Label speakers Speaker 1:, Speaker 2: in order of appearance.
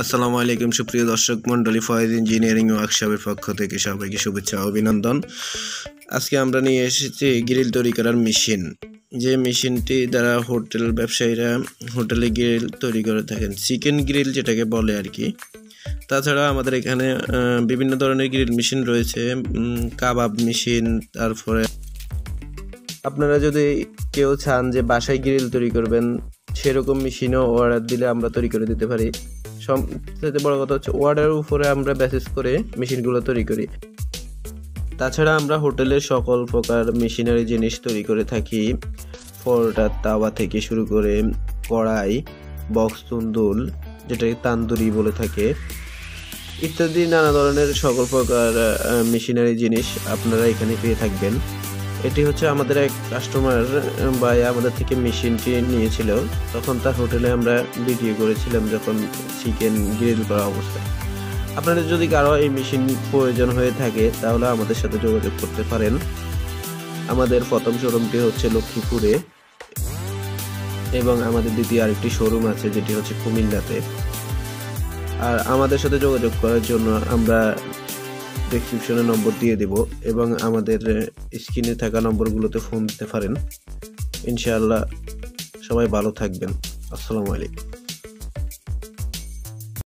Speaker 1: আসসালামু আলাইকুম সুপ্রিয় দর্শক মণ্ডলী, ফয়েজ ইঞ্জিনিয়ারিং ওয়ার্কশপের পক্ষ থেকে সবাইকে শুভেচ্ছা ও অভিনন্দন। আজকে আমরা নিয়ে এসেছি গ্রিল তৈরি করার মেশিন, যে মেশিনটি দ্বারা হোটেল ব্যবসায়ীরা হোটেলে গ্রিল তৈরি করে থাকেন, চিকেন গ্রিল যেটাকে বলে আর কি। তাছাড়া আমাদের এখানে বিভিন্ন ধরনের গ্রিল মেশিন রয়েছে, কাবাব মেশিন। তারপরে আপনারা যদি কেউ চান যে বাসায় গ্রিল তৈরি করবেন, সেরকম মেশিনও অর্ডার দিলে আমরা তৈরি করে দিতে পারি। সবচেয়ে বড় কথা হচ্ছে অর্ডারের উপরে আমরা বেসিস করে মেশিনগুলো তৈরি করি। তাছাড়া আমরা হোটেলের সকল প্রকার মেশিনারি জিনিস তৈরি করে থাকি, পরোটার তাওয়া থেকে শুরু করে কড়াই, বক্স তুন্দুল যেটাকে তান্দুরি বলে থাকে, ইত্যাদি নানা ধরনের সকল প্রকার মেশিনারি জিনিস আপনারা এখানে পেয়ে থাকবেন। এটি হচ্ছে আমাদের এক কাস্টমার ভাই আমাদের থেকে মেশিনটি নিয়েছিল, তখন তার হোটেলে আমরা ভিডিও করেছিলাম যখন চিকেন গ্রিল করা অবস্থায়। আপনাদের যদি কারো এই মেশিন প্রয়োজন হয়ে থাকে তাহলে আমাদের সাথে যোগাযোগ করতে পারেন। আমাদের প্রথম শোরুমটি হচ্ছে লক্ষ্মীপুরে এবং আমাদের দ্বিতীয় আরেকটি শোরুম আছে যেটি হচ্ছে কুমিল্লাতে। আর আমাদের সাথে যোগাযোগ করার জন্য আমরা ডেসক্রিপশনে নম্বর দিয়ে দেব এবং আমাদের স্ক্রিনে থাকা নম্বরগুলোতে ফোন দিতে পারেন। ইনশাআল্লাহ সবাই ভালো থাকবেন। আসসালামু আলাইকুম।